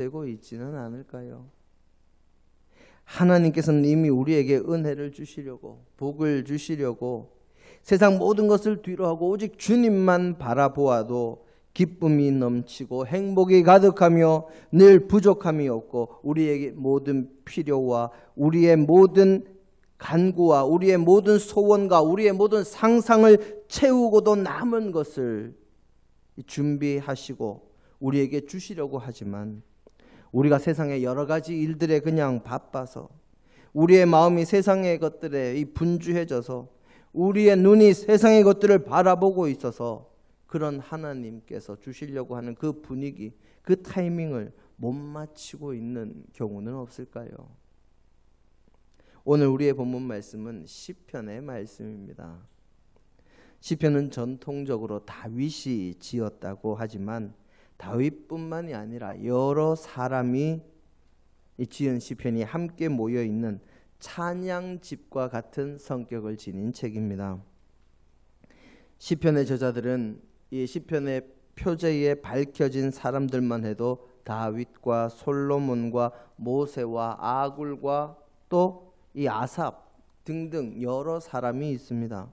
되고 있지는 않을까요? 하나님께서는 이미 우리에게 은혜를 주시려고, 복을 주시려고 세상 모든 것을 뒤로하고 오직 주님만 바라보아도 기쁨이 넘치고 행복이 가득하며 늘 부족함이 없고 우리에게 모든 필요와 우리의 모든 간구와 우리의 모든 소원과 우리의 모든 상상을 채우고도 남은 것을 준비하시고 우리에게 주시려고 하지만 우리가 세상의 여러 가지 일들에 그냥 바빠서 우리의 마음이 세상의 것들에 분주해져서 우리의 눈이 세상의 것들을 바라보고 있어서 그런 하나님께서 주시려고 하는 그 분위기, 그 타이밍을 못 맞추고 있는 경우는 없을까요? 오늘 우리의 본문 말씀은 시편의 말씀입니다. 시편은 전통적으로 다윗이 지었다고 하지만 다윗뿐만이 아니라 여러 사람이 지은 시편이 함께 모여 있는 찬양집과 같은 성격을 지닌 책입니다. 시편의 저자들은 이 시편의 표제에 밝혀진 사람들만 해도 다윗과 솔로몬과 모세와 아굴과 또 이 아삽 등등 여러 사람이 있습니다.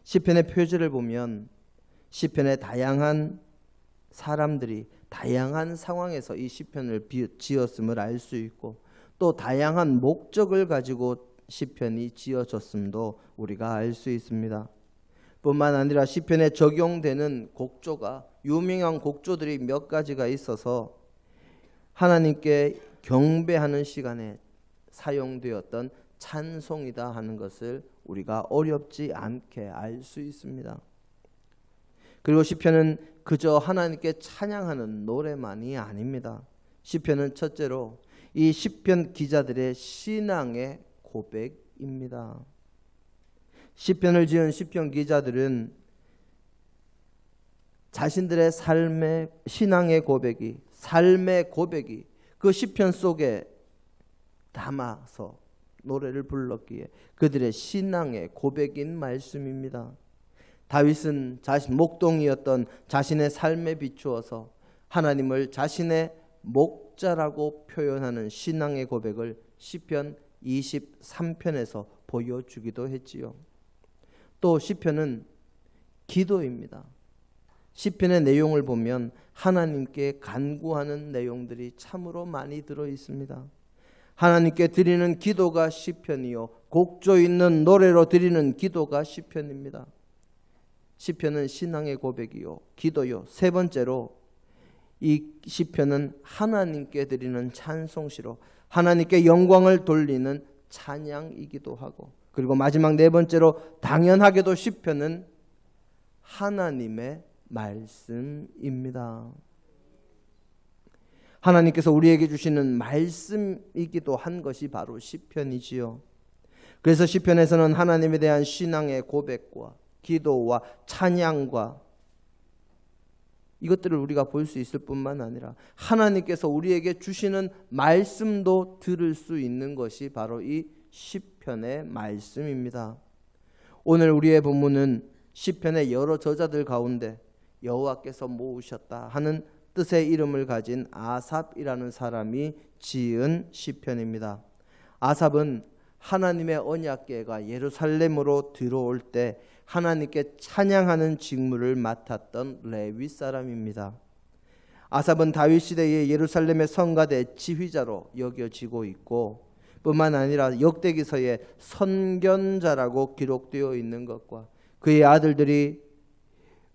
시편의 표제를 보면 시편의 다양한 사람들이 다양한 상황에서 이 시편을 지었음을 알 수 있고 또 다양한 목적을 가지고 시편이 지어졌음도 우리가 알 수 있습니다. 뿐만 아니라 시편에 적용되는 곡조가 유명한 곡조들이 몇 가지가 있어서 하나님께 경배하는 시간에 사용되었던 찬송이다 하는 것을 우리가 어렵지 않게 알 수 있습니다. 그리고 시편은 그저 하나님께 찬양하는 노래만이 아닙니다. 시편은 첫째로 이 시편 기자들의 신앙의 고백입니다. 시편을 지은 시편 기자들은 자신들의 삶의 신앙의 고백이, 삶의 고백이 그 시편 속에 담아서 노래를 불렀기에 그들의 신앙의 고백인 말씀입니다. 다윗은 자신 목동이었던 자신의 삶에 비추어서 하나님을 자신의 목자라고 표현하는 신앙의 고백을 시편 23편에서 보여주기도 했지요. 또 시편은 기도입니다. 시편의 내용을 보면 하나님께 간구하는 내용들이 참으로 많이 들어 있습니다. 하나님께 드리는 기도가 시편이요 곡조 있는 노래로 드리는 기도가 시편입니다. 시편은 신앙의 고백이요 기도요 세 번째로 이 시편은 하나님께 드리는 찬송시로 하나님께 영광을 돌리는 찬양이기도 하고 그리고 마지막 네 번째로 당연하게도 시편은 하나님의 말씀입니다. 하나님께서 우리에게 주시는 말씀이기도 한 것이 바로 시편이지요. 그래서 시편에서는 하나님에 대한 신앙의 고백과 기도와 찬양과 이것들을 우리가 볼 수 있을 뿐만 아니라 하나님께서 우리에게 주시는 말씀도 들을 수 있는 것이 바로 이 시편의 말씀입니다. 오늘 우리의 본문은 시편의 여러 저자들 가운데 여호와께서 모으셨다 하는 뜻의 이름을 가진 아삽이라는 사람이 지은 시편입니다. 아삽은 하나님의 언약궤가 예루살렘으로 들어올 때 하나님께 찬양하는 직무를 맡았던 레위 사람입니다. 아삽은 다윗 시대의 예루살렘의 성가대 지휘자로 여겨지고 있고 뿐만 아니라 역대기서에 선견자라고 기록되어 있는 것과 그의 아들들이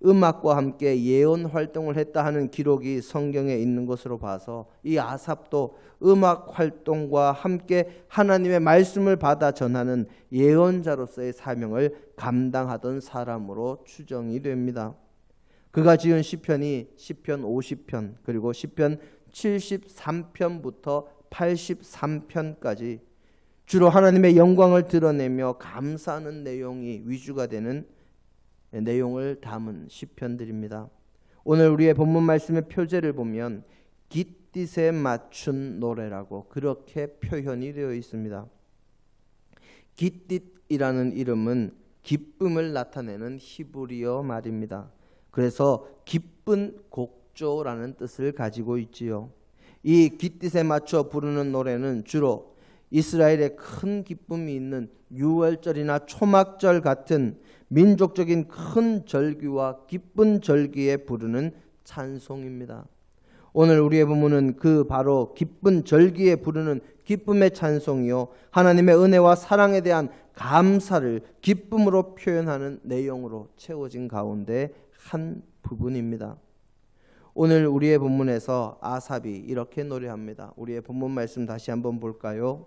음악과 함께 예언 활동을 했다 하는 기록이 성경에 있는 것으로 봐서 이 아삽도 음악 활동과 함께 하나님의 말씀을 받아 전하는 예언자로서의 사명을 감당하던 사람으로 추정이 됩니다. 그가 지은 시편이 시편 50편 그리고 시편 73편부터 83편까지 주로 하나님의 영광을 드러내며 감사하는 내용이 위주가 되는 내용을 담은 시편들입니다. 오늘 우리의 본문 말씀의 표제를 보면 깃딧에 맞춘 노래라고 그렇게 표현이 되어 있습니다. 깃딧이라는 이름은 기쁨을 나타내는 히브리어 말입니다. 그래서 기쁜 곡조라는 뜻을 가지고 있지요. 이 깃딧에 맞춰 부르는 노래는 주로 이스라엘의 큰 기쁨이 있는 유월절이나 초막절 같은 민족적인 큰 절기와 기쁜 절기에 부르는 찬송입니다. 오늘 우리의 본문은 그 바로 기쁜 절기에 부르는 기쁨의 찬송이요, 하나님의 은혜와 사랑에 대한 감사를 기쁨으로 표현하는 내용으로 채워진 가운데 한 부분입니다. 오늘 우리의 본문에서 아삽이 이렇게 노래합니다. 우리의 본문 말씀 다시 한번 볼까요?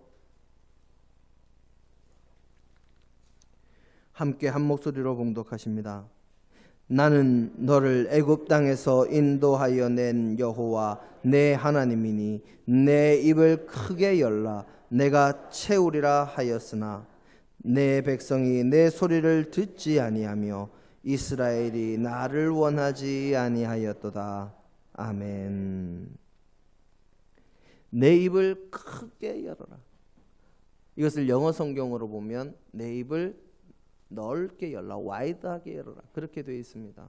함께 한 목소리로 봉독하십니다. 나는 너를 애굽 땅에서 인도하여 낸 여호와 내 하나님이니 내 입을 크게 열라 내가 채우리라 하였으나 내 백성이 내 소리를 듣지 아니하며 이스라엘이 나를 원하지 아니하였도다. 아멘. 내 입을 크게 열어라. 이것을 영어 성경으로 보면 내 입을 넓게 열라, 와이드하게 열어라, 그렇게 되어 있습니다.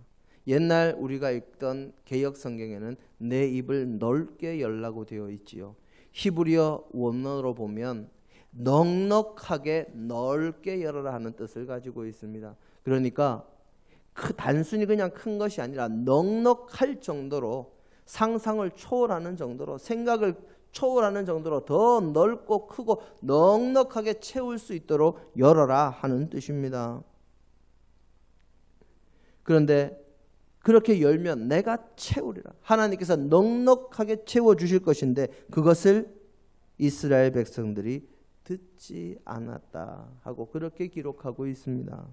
옛날 우리가 읽던 개역 성경에는 내 입을 넓게 열라고 되어 있지요. 히브리어 원어로 보면 넉넉하게 넓게 열어라 하는 뜻을 가지고 있습니다. 그러니까 단순히 그냥 큰 것이 아니라 넉넉할 정도로, 상상을 초월하는 정도로, 생각을 초월하는 정도로 더 넓고 크고 넉넉하게 채울 수 있도록 열어라 하는 뜻입니다. 그런데 그렇게 열면 내가 채우리라. 하나님께서 넉넉하게 채워주실 것인데 그것을 이스라엘 백성들이 듣지 않았다 하고 그렇게 기록하고 있습니다.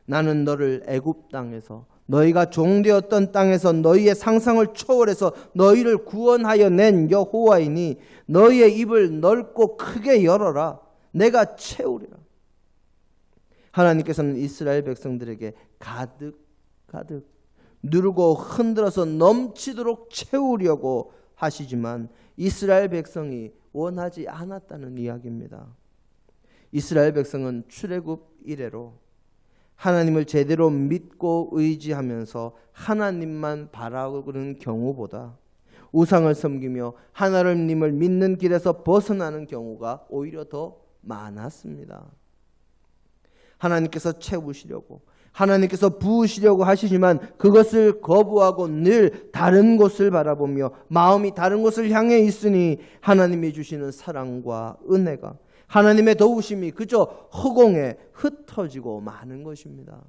나는 너를 애굽 땅에서, 너희가 종되었던 땅에서 너희의 상상을 초월해서 너희를 구원하여 낸 여호와이니 너희의 입을 넓고 크게 열어라. 내가 채우리라. 하나님께서는 이스라엘 백성들에게 가득 누르고 흔들어서 넘치도록 채우려고 하시지만 이스라엘 백성이 원하지 않았다는 이야기입니다. 이스라엘 백성은 출애굽 이래로 하나님을 제대로 믿고 의지하면서 하나님만 바라보는 경우보다 우상을 섬기며 하나님을 믿는 길에서 벗어나는 경우가 오히려 더 많았습니다. 하나님께서 채우시려고, 하나님께서 부으시려고 하시지만 그것을 거부하고 늘 다른 곳을 바라보며 마음이 다른 곳을 향해 있으니 하나님이 주시는 사랑과 은혜가, 하나님의 도우심이 그저 허공에 흩어지고 마는 것입니다.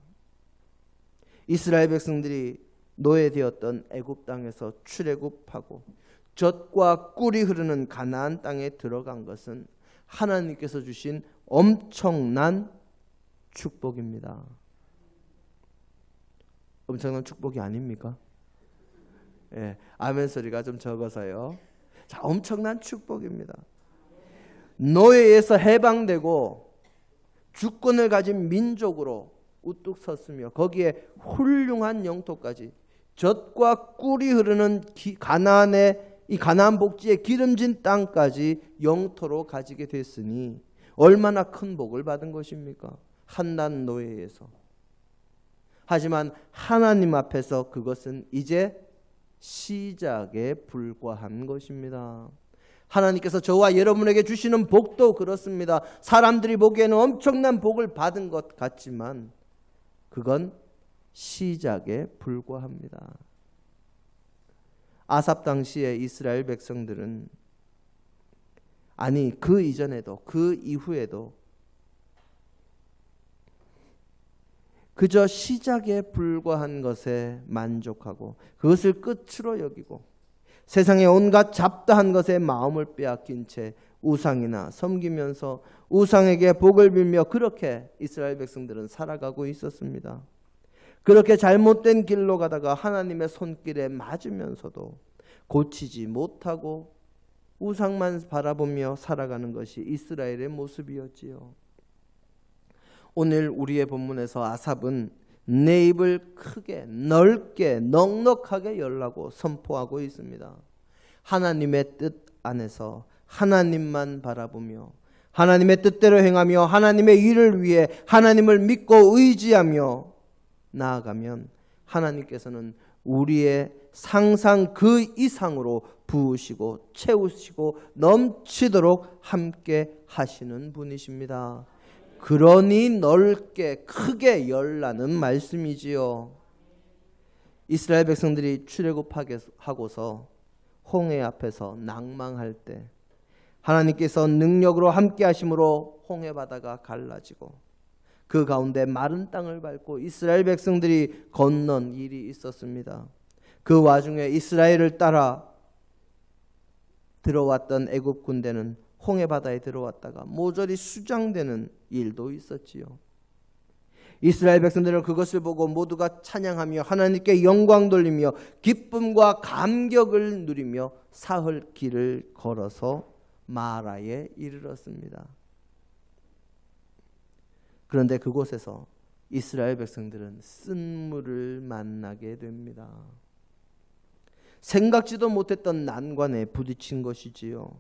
이스라엘 백성들이 노예되었던 애굽 땅에서 출애굽하고 젖과 꿀이 흐르는 가나안 땅에 들어간 것은 하나님께서 주신 엄청난 축복입니다. 엄청난 축복이 아닙니까? 예, 아멘 소리가 좀 적어서요. 자, 엄청난 축복입니다. 노예에서 해방되고 주권을 가진 민족으로 우뚝 섰으며 거기에 훌륭한 영토까지, 젖과 꿀이 흐르는 가나안의 이 가나안 복지의 기름진 땅까지 영토로 가지게 됐으니 얼마나 큰 복을 받은 것입니까? 한낱 노예에서. 하지만 하나님 앞에서 그것은 이제 시작에 불과한 것입니다. 하나님께서 저와 여러분에게 주시는 복도 그렇습니다. 사람들이 보기에는 엄청난 복을 받은 것 같지만 그건 시작에 불과합니다. 아삽 당시에 이스라엘 백성들은, 아니 그 이전에도 그 이후에도 그저 시작에 불과한 것에 만족하고 그것을 끝으로 여기고 세상의 온갖 잡다한 것에 마음을 빼앗긴 채 우상이나 섬기면서 우상에게 복을 빌며 그렇게 이스라엘 백성들은 살아가고 있었습니다. 그렇게 잘못된 길로 가다가 하나님의 손길에 맞으면서도 고치지 못하고 우상만 바라보며 살아가는 것이 이스라엘의 모습이었지요. 오늘 우리의 본문에서 아삽은 내 입을 크게, 넓게, 넉넉하게 열라고 선포하고 있습니다. 하나님의 뜻 안에서 하나님만 바라보며 하나님의 뜻대로 행하며 하나님의 일을 위해 하나님을 믿고 의지하며 나아가면 하나님께서는 우리의 상상 그 이상으로 부으시고 채우시고 넘치도록 함께 하시는 분이십니다. 그러니 넓게 크게 열라는 말씀이지요. 이스라엘 백성들이 출애굽하고서 홍해 앞에서 낭망할 때 하나님께서 능력으로 함께 하심으로 홍해 바다가 갈라지고 그 가운데 마른 땅을 밟고 이스라엘 백성들이 건넌 일이 있었습니다. 그 와중에 이스라엘을 따라 들어왔던 애굽 군대는 홍해 바다에 들어왔다가 모조리 수장되는 일도 있었지요. 이스라엘 백성들은 그것을 보고 모두가 찬양하며 하나님께 영광 돌리며 기쁨과 감격을 누리며 사흘 길을 걸어서 마라에 이르렀습니다. 그런데 그곳에서 이스라엘 백성들은 쓴물을 만나게 됩니다. 생각지도 못했던 난관에 부딪힌 것이지요.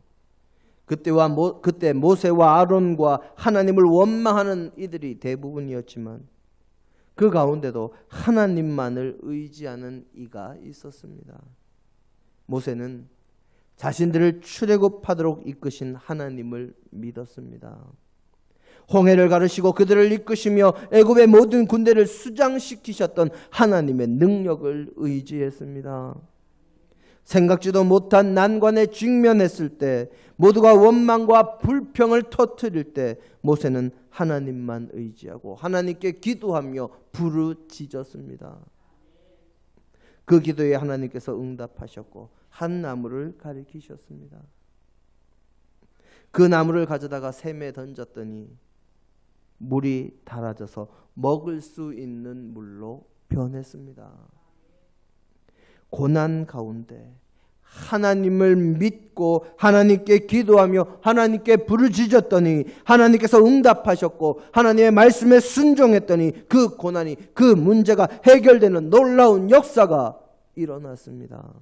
그때 모세와 아론과 하나님을 원망하는 이들이 대부분이었지만 그 가운데도 하나님만을 의지하는 이가 있었습니다. 모세는 자신들을 출애굽하도록 이끄신 하나님을 믿었습니다. 홍해를 가르시고 그들을 이끄시며 애굽의 모든 군대를 수장시키셨던 하나님의 능력을 의지했습니다. 생각지도 못한 난관에 직면했을 때, 모두가 원망과 불평을 터뜨릴 때 모세는 하나님만 의지하고 하나님께 기도하며 부르짖었습니다. 그 기도에 하나님께서 응답하셨고 한 나무를 가리키셨습니다. 그 나무를 가져다가 샘에 던졌더니 물이 달아져서 먹을 수 있는 물로 변했습니다. 고난 가운데 하나님을 믿고 하나님께 기도하며 하나님께 부르짖었더니 하나님께서 응답하셨고 하나님의 말씀에 순종했더니 그 고난이, 그 문제가 해결되는 놀라운 역사가 일어났습니다.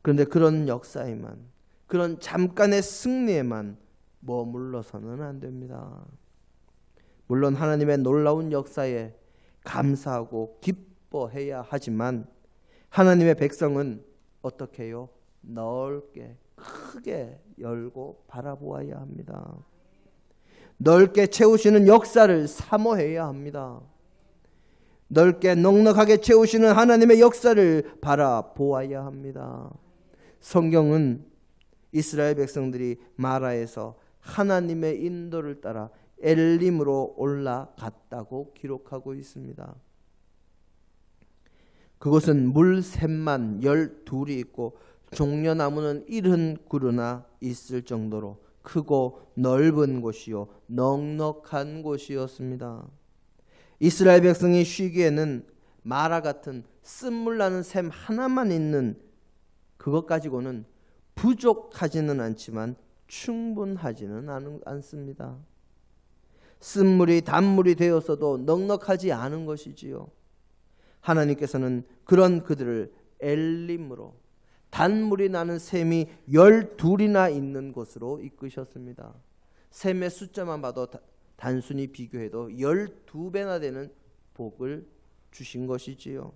그런데 그런 역사에만, 그런 잠깐의 승리에만 머물러서는 안 됩니다. 물론 하나님의 놀라운 역사에 감사하고 기뻐해야 하지만 하나님의 백성은 어떻게 해요? 넓게 크게 열고 바라보아야 합니다. 넓게 채우시는 역사를 사모해야 합니다. 넓게 넉넉하게 채우시는 하나님의 역사를 바라보아야 합니다. 성경은 이스라엘 백성들이 마라에서 하나님의 인도를 따라 엘림으로 올라갔다고 기록하고 있습니다. 그곳은 물샘만 12이 있고 종려나무는 70그루나 있을 정도로 크고 넓은 곳이요 넉넉한 곳이었습니다. 이스라엘 백성이 쉬기에는 마라 같은 쓴물 나는 샘 하나만 있는 그것 가지고는 부족하지는 않지만 충분하지는 않습니다. 쓴물이 단물이 되었어도 넉넉하지 않은 것이지요. 하나님께서는 그런 그들을 엘림으로 단물이 나는 샘이 12이나 있는 곳으로 이끄셨습니다. 샘의 숫자만 봐도 단순히 비교해도 12배나 되는 복을 주신 것이지요.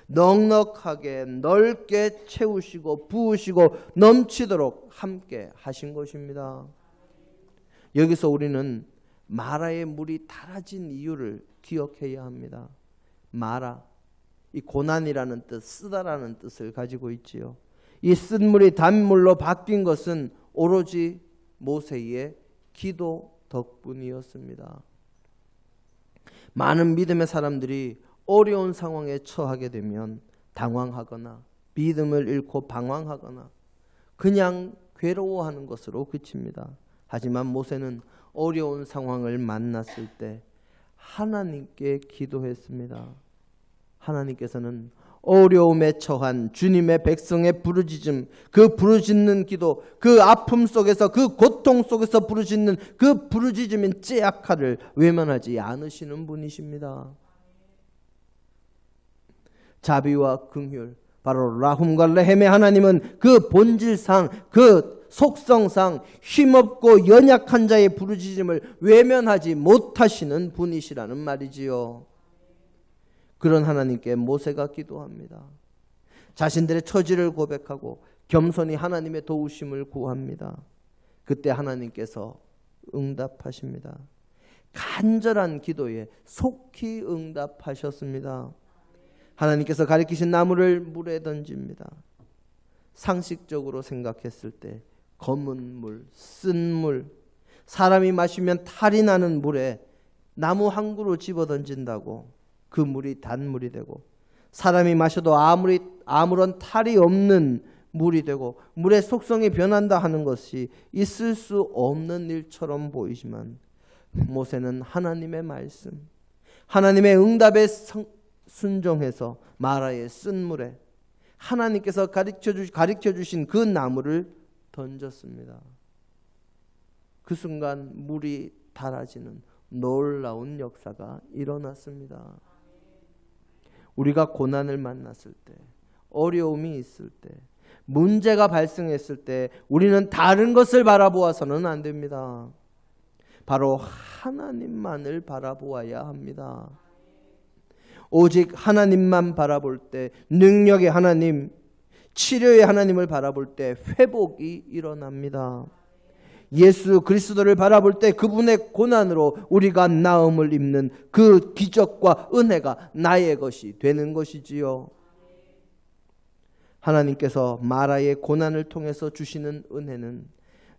넉넉하게 넓게 채우시고 부으시고 넘치도록 함께 하신 것입니다. 여기서 우리는 마라의 물이 달아진 이유를 기억해야 합니다. 마라, 이 고난이라는 뜻, 쓰다라는 뜻을 가지고 있지요. 이 쓴물이 단물로 바뀐 것은 오로지 모세의 기도 덕분이었습니다. 많은 믿음의 사람들이 어려운 상황에 처하게 되면 당황하거나 믿음을 잃고 방황하거나 그냥 괴로워하는 것으로 그칩니다. 하지만 모세는 어려운 상황을 만났을 때 하나님께 기도했습니다. 하나님께서는 어려움에 처한 주님의 백성의 부르짖음, 그 부르짖는 기도, 그 아픔 속에서, 그 고통 속에서 부르짖는 그 부르짖음인 째악하를 외면하지 않으시는 분이십니다. 자비와 긍휼, 바로 라훔과 레헴의 하나님은 그 본질상, 그 속성상 힘없고 연약한 자의 부르짖음을 외면하지 못하시는 분이시라는 말이지요. 그런 하나님께 모세가 기도합니다. 자신들의 처지를 고백하고 겸손히 하나님의 도우심을 구합니다. 그때 하나님께서 응답하십니다. 간절한 기도에 속히 응답하셨습니다. 하나님께서 가리키신 나무를 물에 던집니다. 상식적으로 생각했을 때 검은 물, 쓴 물, 사람이 마시면 탈이 나는 물에 나무 한 그루 집어 던진다고 그 물이 단물이 되고, 사람이 마셔도 아무런 탈이 없는 물이 되고 물의 속성이 변한다 하는 것이 있을 수 없는 일처럼 보이지만, 모세는 하나님의 말씀, 하나님의 응답에 순종해서 마라의 쓴 물에 하나님께서 가르쳐 주신 그 나무를 던졌습니다. 그 순간 물이 달아지는 놀라운 역사가 일어났습니다. 우리가 고난을 만났을 때, 어려움이 있을 때, 문제가 발생했을 때 우리는 다른 것을 바라보아서는 안 됩니다. 바로 하나님만을 바라보아야 합니다. 오직 하나님만 바라볼 때, 능력의 하나님, 치료의 하나님을 바라볼 때 회복이 일어납니다. 예수 그리스도를 바라볼 때 그분의 고난으로 우리가 나음을 입는 그 기적과 은혜가 나의 것이 되는 것이지요. 하나님께서 마라의 고난을 통해서 주시는 은혜는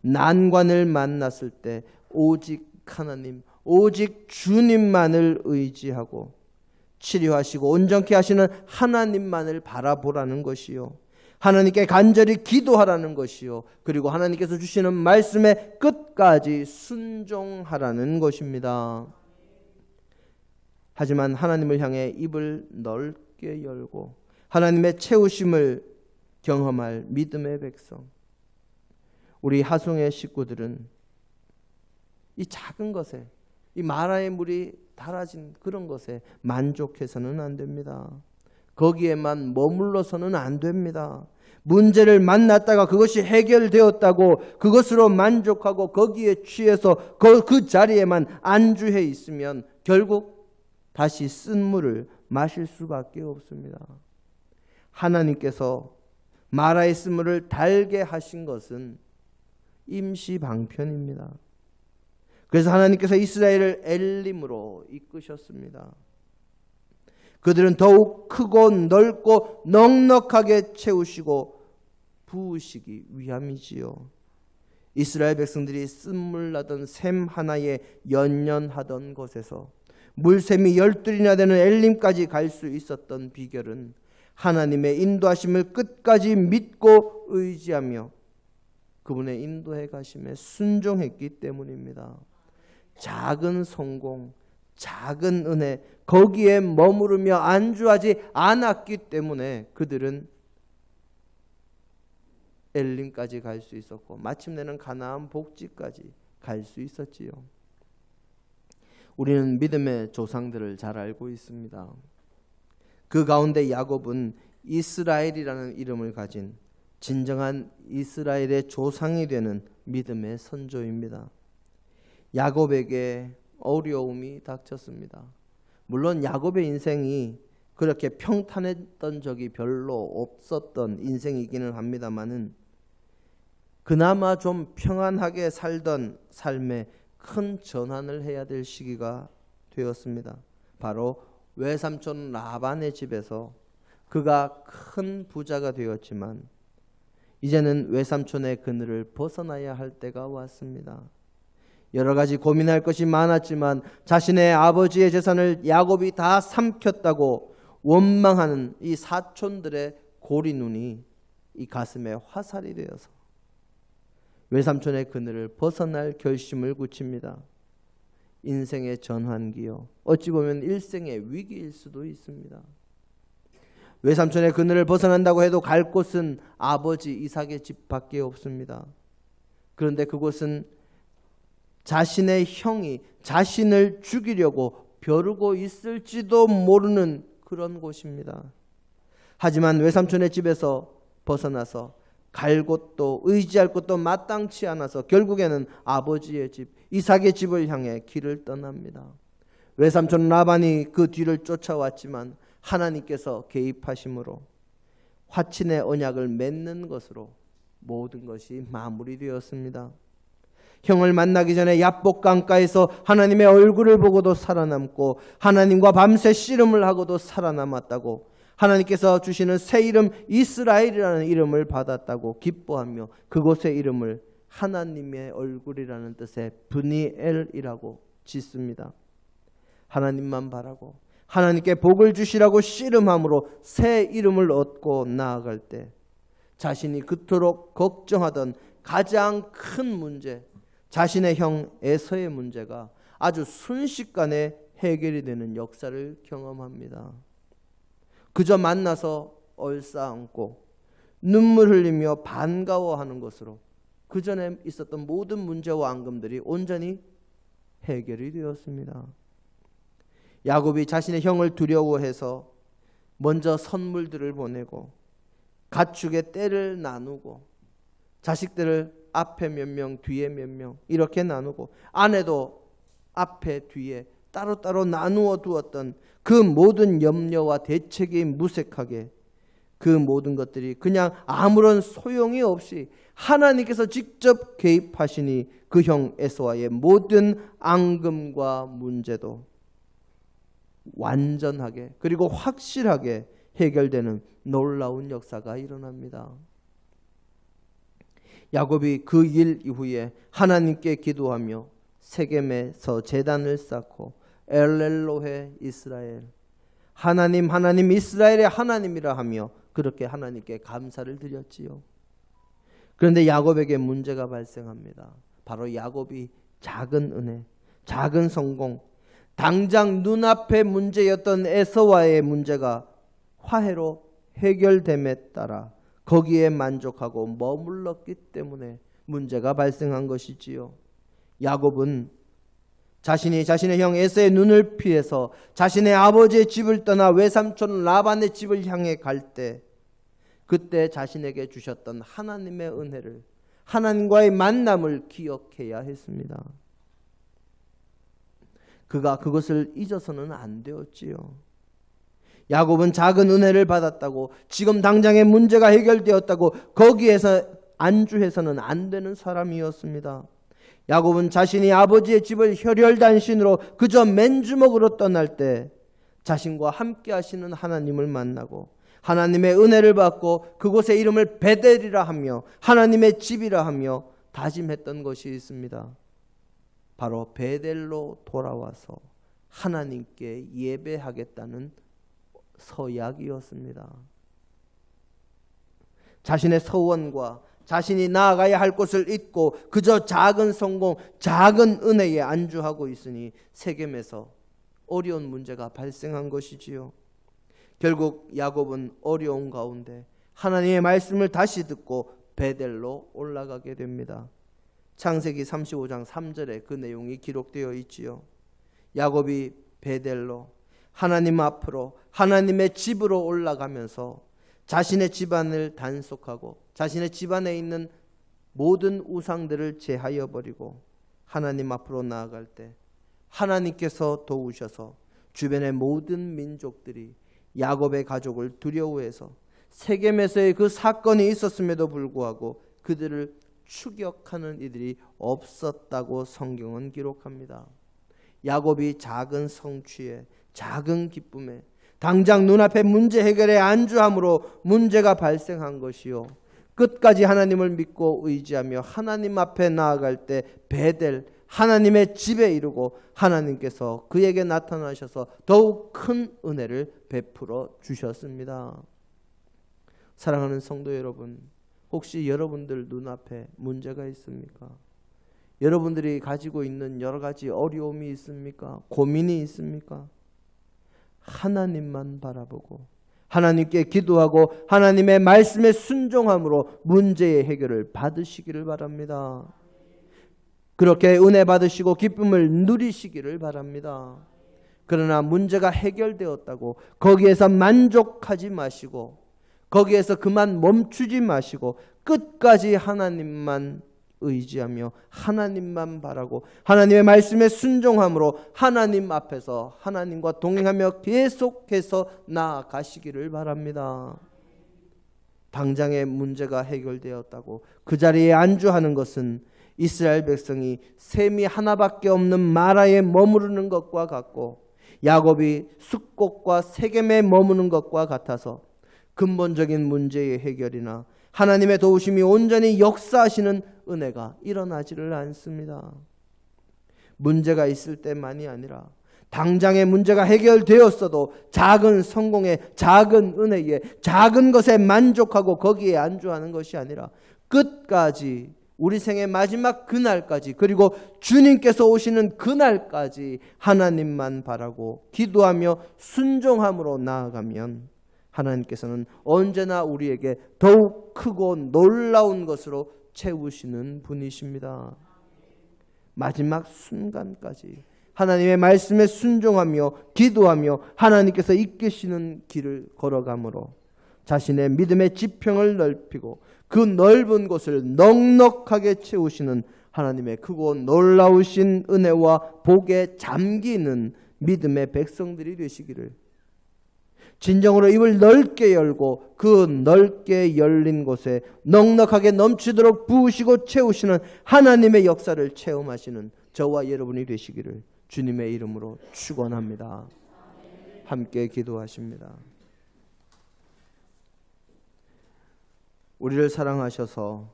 난관을 만났을 때 오직 하나님, 오직 주님만을 의지하고 치료하시고 온전케 하시는 하나님만을 바라보라는 것이요, 하나님께 간절히 기도하라는 것이요, 그리고 하나님께서 주시는 말씀에 끝까지 순종하라는 것입니다. 하지만 하나님을 향해 입을 넓게 열고 하나님의 채우심을 경험할 믿음의 백성, 우리 하송의 식구들은 이 작은 것에, 이 마라의 물이 달아진 그런 것에 만족해서는 안 됩니다. 거기에만 머물러서는 안 됩니다. 문제를 만났다가 그것이 해결되었다고 그것으로 만족하고 거기에 취해서 그 자리에만 안주해 있으면 결국 다시 쓴 물을 마실 수밖에 없습니다. 하나님께서 마라의 쓴 물을 달게 하신 것은 임시 방편입니다. 그래서 하나님께서 이스라엘을 엘림으로 이끄셨습니다. 그들은 더욱 크고 넓고 넉넉하게 채우시고 부으시기 위함이지요. 이스라엘 백성들이 쓴물 나던 샘 하나에 연연하던 곳에서 물샘이 12이나 되는 엘림까지 갈 수 있었던 비결은 하나님의 인도하심을 끝까지 믿고 의지하며 그분의 인도해 가심에 순종했기 때문입니다. 작은 성공, 작은 은혜, 거기에 머무르며 안주하지 않았기 때문에 그들은 엘림까지 갈 수 있었고 마침내는 가나안 복지까지 갈 수 있었지요. 우리는 믿음의 조상들을 잘 알고 있습니다. 그 가운데 야곱은 이스라엘이라는 이름을 가진 진정한 이스라엘의 조상이 되는 믿음의 선조입니다. 야곱에게 어려움이 닥쳤습니다. 물론 야곱의 인생이 그렇게 평탄했던 적이 별로 없었던 인생이기는 합니다만은 그나마 좀 평안하게 살던 삶에 큰 전환을 해야 될 시기가 되었습니다. 바로 외삼촌 라반의 집에서 그가 큰 부자가 되었지만 이제는 외삼촌의 그늘을 벗어나야 할 때가 왔습니다. 여러 가지 고민할 것이 많았지만 자신의 아버지의 재산을 야곱이 다 삼켰다고 원망하는 이 사촌들의 고리 눈이 이 가슴에 화살이 되어서 외삼촌의 그늘을 벗어날 결심을 굳힙니다. 인생의 전환기요, 어찌 보면 일생의 위기일 수도 있습니다. 외삼촌의 그늘을 벗어난다고 해도 갈 곳은 아버지 이삭의 집밖에 없습니다. 그런데 그곳은 자신의 형이 자신을 죽이려고 벼르고 있을지도 모르는 그런 곳입니다. 하지만 외삼촌의 집에서 벗어나서 갈 곳도 의지할 곳도 마땅치 않아서 결국에는 아버지의 집 이삭의 집을 향해 길을 떠납니다. 외삼촌 라반이 그 뒤를 쫓아왔지만 하나님께서 개입하심으로 화친의 언약을 맺는 것으로 모든 것이 마무리되었습니다. 형을 만나기 전에 야복 강가에서 하나님의 얼굴을 보고도 살아남고 하나님과 밤새 씨름을 하고도 살아남았다고, 하나님께서 주시는 새 이름 이스라엘이라는 이름을 받았다고 기뻐하며 그곳의 이름을 하나님의 얼굴이라는 뜻의 브니엘이라고 짓습니다. 하나님만 바라고 하나님께 복을 주시라고 씨름함으로 새 이름을 얻고 나아갈 때 자신이 그토록 걱정하던 가장 큰 문제, 자신의 형 에서의 문제가 아주 순식간에 해결이 되는 역사를 경험합니다. 그저 만나서 얼싸안고 눈물 흘리며 반가워하는 것으로 그 전에 있었던 모든 문제와 앙금들이 온전히 해결이 되었습니다. 야곱이 자신의 형을 두려워해서 먼저 선물들을 보내고 가축의 떼를 나누고 자식들을 앞에 몇 명 뒤에 몇 명 이렇게 나누고 아내도 앞에 뒤에 따로따로 나누어 두었던 그 모든 염려와 대책이 무색하게, 그 모든 것들이 그냥 아무런 소용이 없이 하나님께서 직접 개입하시니 그 형 에서와의 모든 앙금과 문제도 완전하게 그리고 확실하게 해결되는 놀라운 역사가 일어납니다. 야곱이 그 일 이후에 하나님께 기도하며 세겜에서 제단을 쌓고 엘렐로헤 이스라엘, 하나님 하나님 이스라엘의 하나님이라 하며 그렇게 하나님께 감사를 드렸지요. 그런데 야곱에게 문제가 발생합니다. 바로 야곱이 작은 은혜, 작은 성공, 당장 눈앞의 문제였던 에서와의 문제가 화해로 해결됨에 따라 거기에 만족하고 머물렀기 때문에 문제가 발생한 것이지요. 야곱은 자신이 자신의 형 에서의 눈을 피해서 자신의 아버지의 집을 떠나 외삼촌 라반의 집을 향해 갈 때 그때 자신에게 주셨던 하나님의 은혜를, 하나님과의 만남을 기억해야 했습니다. 그가 그것을 잊어서는 안 되었지요. 야곱은 작은 은혜를 받았다고, 지금 당장의 문제가 해결되었다고 거기에서 안주해서는 안 되는 사람이었습니다. 야곱은 자신이 아버지의 집을 혈혈단신으로 그저 맨주먹으로 떠날 때 자신과 함께 하시는 하나님을 만나고 하나님의 은혜를 받고 그곳의 이름을 베델이라 하며 하나님의 집이라 하며 다짐했던 것이 있습니다. 바로 베델로 돌아와서 하나님께 예배하겠다는 서약이었습니다. 자신의 서원과 자신이 나아가야 할 곳을 잊고 그저 작은 성공, 작은 은혜에 안주하고 있으니 세겜에서 어려운 문제가 발생한 것이지요. 결국 야곱은 어려운 가운데 하나님의 말씀을 다시 듣고 베델로 올라가게 됩니다. 창세기 35장 3절에 그 내용이 기록되어 있지요. 야곱이 베델로 하나님 앞으로 하나님의 집으로 올라가면서 자신의 집안을 단속하고 자신의 집안에 있는 모든 우상들을 제하여 버리고 하나님 앞으로 나아갈 때 하나님께서 도우셔서 주변의 모든 민족들이 야곱의 가족을 두려워해서 세겜에서의 그 사건이 있었음에도 불구하고 그들을 추격하는 이들이 없었다고 성경은 기록합니다. 야곱이 작은 성취에, 작은 기쁨에, 당장 눈앞의 문제 해결에 안주함으로 문제가 발생한 것이요, 끝까지 하나님을 믿고 의지하며 하나님 앞에 나아갈 때 베델, 하나님의 집에 이르고 하나님께서 그에게 나타나셔서 더욱 큰 은혜를 베풀어 주셨습니다. 사랑하는 성도 여러분, 혹시 여러분들 눈앞에 문제가 있습니까? 여러분들이 가지고 있는 여러 가지 어려움이 있습니까? 고민이 있습니까? 하나님만 바라보고 하나님께 기도하고 하나님의 말씀에 순종함으로 문제의 해결을 받으시기를 바랍니다. 그렇게 은혜 받으시고 기쁨을 누리시기를 바랍니다. 그러나 문제가 해결되었다고 거기에서 만족하지 마시고 거기에서 그만 멈추지 마시고 끝까지 하나님만 의지하며 하나님만 바라고 하나님의 말씀에 순종함으로 하나님 앞에서 하나님과 동행하며 계속해서 나아가시기를 바랍니다. 당장의 문제가 해결되었다고 그 자리에 안주하는 것은 이스라엘 백성이 셈이 하나밖에 없는 마라에 머무르는 것과 같고 야곱이 숫곳과 세겜에 머무는 것과 같아서 근본적인 문제의 해결이나 하나님의 도우심이 온전히 역사하시는 은혜가 일어나지를 않습니다. 문제가 있을 때만이 아니라 당장의 문제가 해결되었어도 작은 성공에, 작은 은혜에, 작은 것에 만족하고 거기에 안주하는 것이 아니라 끝까지, 우리 생의 마지막 그날까지, 그리고 주님께서 오시는 그날까지 하나님만 바라고 기도하며 순종함으로 나아가면 하나님께서는 언제나 우리에게 더욱 크고 놀라운 것으로 채우시는 분이십니다. 마지막 순간까지 하나님의 말씀에 순종하며 기도하며 하나님께서 이끄시는 길을 걸어가므로 자신의 믿음의 지평을 넓히고 그 넓은 곳을 넉넉하게 채우시는 하나님의 크고 놀라우신 은혜와 복에 잠기는 믿음의 백성들이 되시기를, 진정으로 입을 넓게 열고 그 넓게 열린 곳에 넉넉하게 넘치도록 부으시고 채우시는 하나님의 역사를 체험하시는 저와 여러분이 되시기를 주님의 이름으로 축원합니다. 함께 기도하십니다. 우리를 사랑하셔서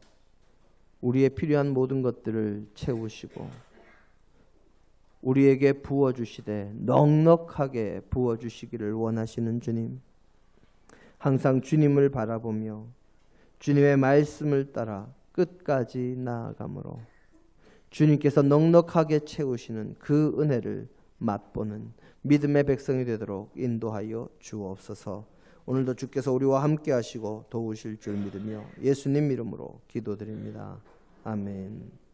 우리의 필요한 모든 것들을 채우시고 우리에게 부어주시되 넉넉하게 부어주시기를 원하시는 주님, 항상 주님을 바라보며 주님의 말씀을 따라 끝까지 나아가므로 주님께서 넉넉하게 채우시는 그 은혜를 맛보는 믿음의 백성이 되도록 인도하여 주옵소서. 오늘도 주께서 우리와 함께 하시고 도우실 줄 믿으며 예수님 이름으로 기도드립니다. 아멘.